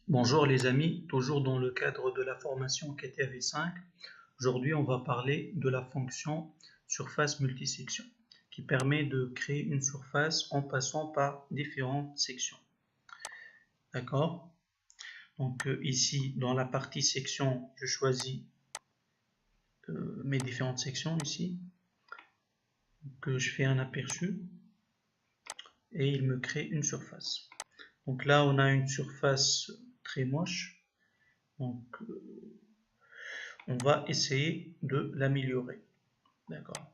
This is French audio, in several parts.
Bonjour les amis, toujours dans le cadre de la formation KTAV5. Aujourd'hui, on va parler de la fonction surface multisection qui permet de créer une surface en passant par différentes sections. D'accord? Donc ici, dans la partie section, je choisis mes différentes sections ici. Donc, je fais un aperçu et il me crée une surface. Donc là, on a une surface très moche. Donc, on va essayer de l'améliorer. D'accord.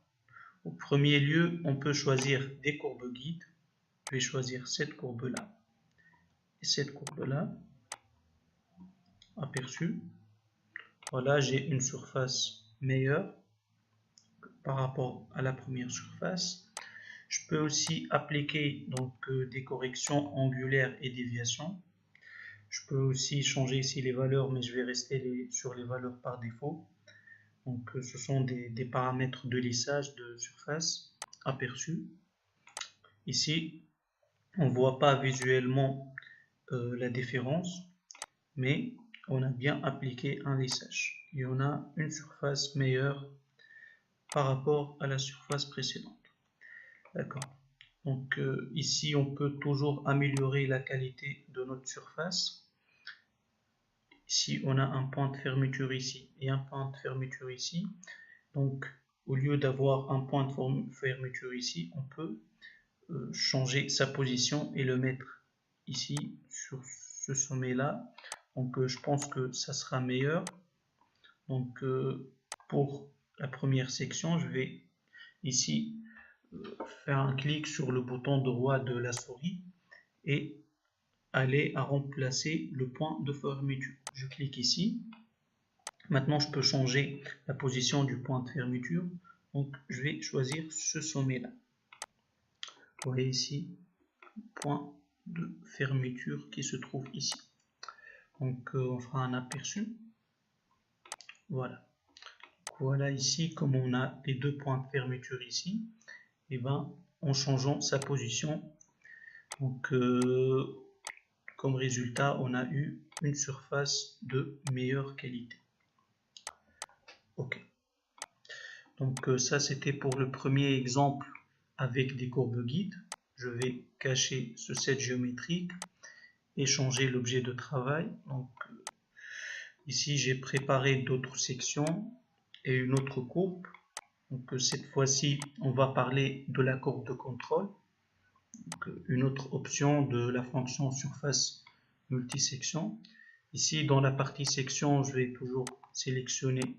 Au premier lieu, on peut choisir des courbes guides. Je vais choisir cette courbe-là et cette courbe-là. Aperçu. Voilà, j'ai une surface meilleure par rapport à la première surface. Je peux aussi appliquer donc des corrections angulaires et déviations. Je peux aussi changer ici les valeurs, mais je vais rester sur les valeurs par défaut. Donc ce sont des paramètres de lissage de surface aperçus. Ici, on ne voit pas visuellement la différence, mais on a bien appliqué un lissage. Et on a une surface meilleure par rapport à la surface précédente. D'accord. Donc ici, on peut toujours améliorer la qualité de notre surface. Ici, on a un point de fermeture ici et un point de fermeture ici. Donc, au lieu d'avoir un point de fermeture ici, on peut changer sa position et le mettre ici sur ce sommet là. Donc je pense que ça sera meilleur. Donc pour la première section, je vais ici faire un clic sur le bouton droit de la souris et aller à remplacer le point de fermeture. Je clique ici. Maintenant je peux changer la position du point de fermeture. Donc je vais choisir ce sommet là. Vous voyez ici, point de fermeture qui se trouve ici. Donc on fera un aperçu. Voilà. Voilà ici, comme on a les deux points de fermeture ici, et ben en changeant sa position, donc comme résultat, on a eu une surface de meilleure qualité. Ok. Donc ça c'était pour le premier exemple avec des courbes guides. Je vais cacher ce set géométrique et changer l'objet de travail. Donc ici j'ai préparé d'autres sections et une autre courbe. Donc cette fois-ci on va parler de la courbe de contrôle. Donc, une autre option de la fonction surface multisection. Ici dans la partie section, je vais toujours sélectionner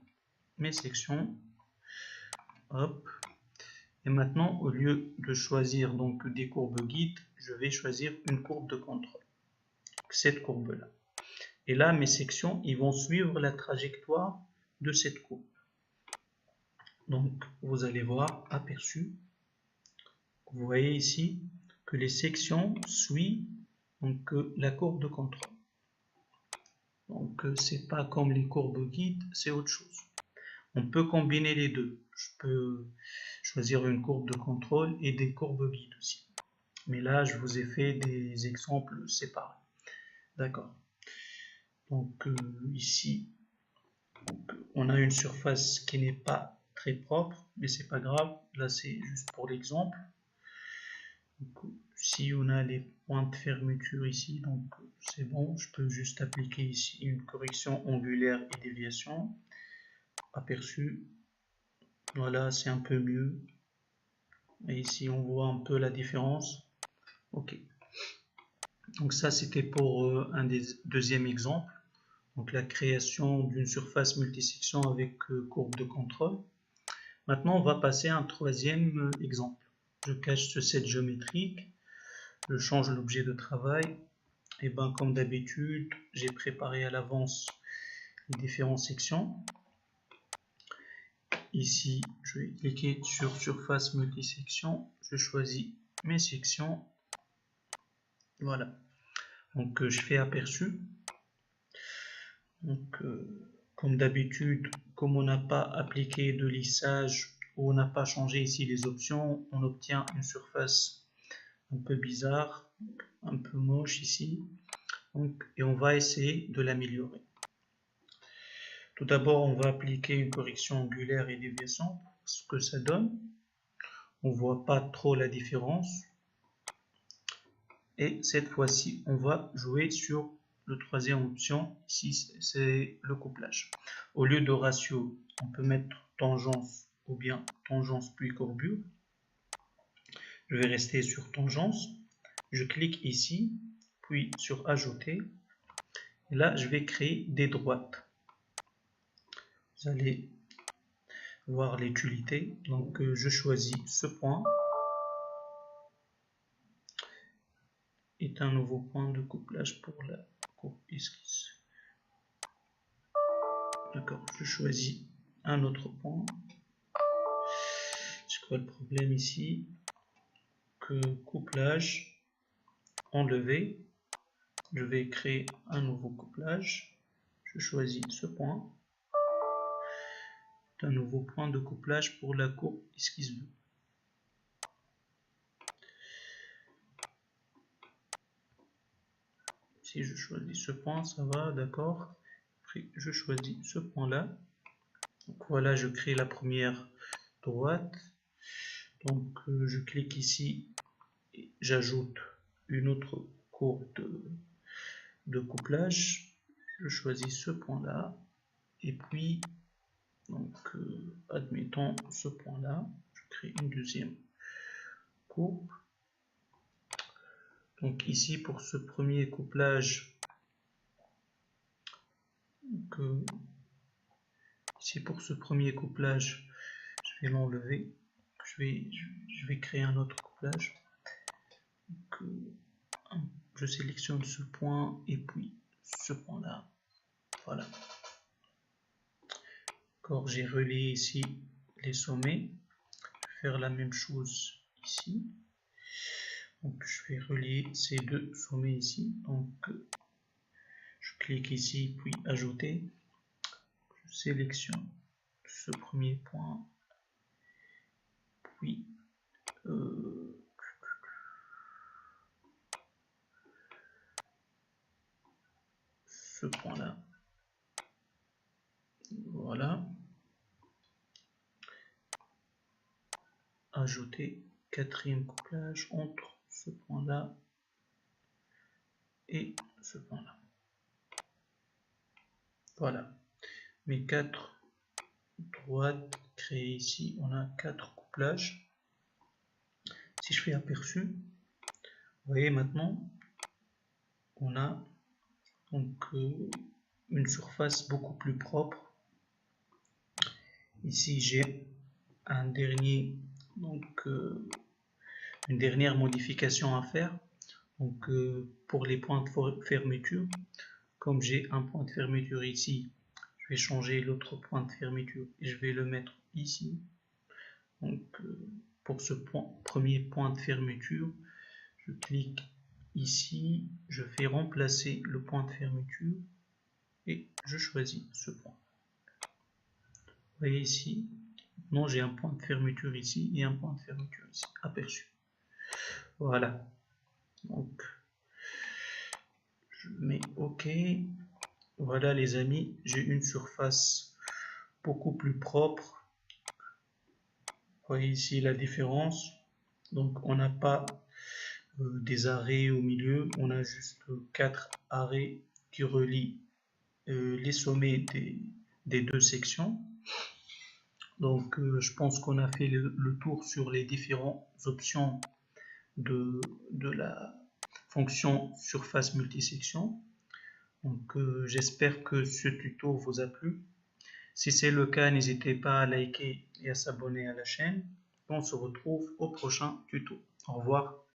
mes sections. Hop. Et maintenant, au lieu de choisir donc des courbes guides, je vais choisir une courbe de contrôle. Cette courbe-là. Et là, mes sections, ils vont suivre la trajectoire de cette courbe. Donc, vous allez voir, aperçu. Vous voyez ici que les sections suivent donc, la courbe de contrôle. Donc, c'est pas comme les courbes guides, c'est autre chose. On peut combiner les deux. Je peux choisir une courbe de contrôle et des courbes guides aussi. Mais là, je vous ai fait des exemples séparés. D'accord. Donc, ici, on a une surface qui n'est pas très propre, mais c'est pas grave. Là, c'est juste pour l'exemple. Si on a les points de fermeture ici, donc c'est bon. Je peux juste appliquer ici une correction angulaire et déviation. Aperçu. Voilà, c'est un peu mieux. Et ici, on voit un peu la différence. Ok. Donc ça, c'était pour un des deuxième exemple. Donc la création d'une surface multisection avec courbe de contrôle. Maintenant, on va passer à un troisième exemple. Je cache ce set géométrique. Je change l'objet de travail. Et bien, comme d'habitude, j'ai préparé à l'avance les différentes sections. Ici, je vais cliquer sur surface multisection. Je choisis mes sections. Voilà. Donc, je fais aperçu. Donc, comme d'habitude, comme on n'a pas appliqué de lissage ou on n'a pas changé ici les options, on obtient une surface un peu bizarre, un peu moche ici. et on va essayer de l'améliorer. Tout d'abord, on va appliquer une correction angulaire et déviation, ce que ça donne. On voit pas trop la différence. Et cette fois-ci, on va jouer sur le troisième option. Ici, c'est le couplage. Au lieu de ratio, on peut mettre tangence ou bien tangence puis courbure. Je vais rester sur tangence. Je clique ici, puis sur ajouter. Et là, je vais créer des droites. Vous allez voir l'utilité. Donc, je choisis ce point. Est un nouveau point de couplage pour la courbe esquisse. D'accord, je choisis un autre point. C'est quoi le problème ici? Que couplage enlevé. Je vais créer un nouveau couplage. Je choisis ce point. Un nouveau point de couplage pour la courbe esquisse 2. Si je choisis ce point, ça va, d'accord. Après, je choisis ce point-là. Donc voilà, je crée la première droite. Donc je clique ici et j'ajoute une autre courbe de couplage. Je choisis ce point-là. Et puis, donc, admettons ce point-là. Je crée une deuxième courbe. Donc ici, pour ce premier couplage, je vais l'enlever. Je vais créer un autre couplage. Donc, je sélectionne ce point et puis ce point-là. Voilà. D'accord, j'ai relié ici les sommets. Je vais faire la même chose ici. Donc, je vais relier ces deux sommets ici. Donc, je clique ici, puis ajouter. Je sélectionne ce premier point, puis ce point-là. Voilà. Ajouter quatrième couplage entre ce point-là et ce point-là. Voilà. Mes quatre droites créées ici, on a 4 couplages. Si je fais aperçu, vous voyez maintenant, on a donc une surface beaucoup plus propre. Ici, j'ai un dernier, donc une dernière modification à faire. Donc pour les points de fermeture, comme j'ai un point de fermeture ici, je vais changer l'autre point de fermeture et je vais le mettre ici. Donc pour ce premier point de fermeture, je clique ici, je fais remplacer le point de fermeture et je choisis ce point. Vous voyez ici, non, j'ai un point de fermeture ici et un point de fermeture ici, aperçu. Voilà. Donc, je mets OK. Voilà les amis, j'ai une surface beaucoup plus propre. Vous voyez ici la différence. Donc, on n'a pas des arrêts au milieu, on a juste 4 arrêts qui relient les sommets des deux sections. Donc je pense qu'on a fait le tour sur les différentes options de la fonction surface multisection. Donc j'espère que ce tuto vous a plu. Si c'est le cas, n'hésitez pas à liker et à s'abonner à la chaîne. On se retrouve au prochain tuto. Au revoir.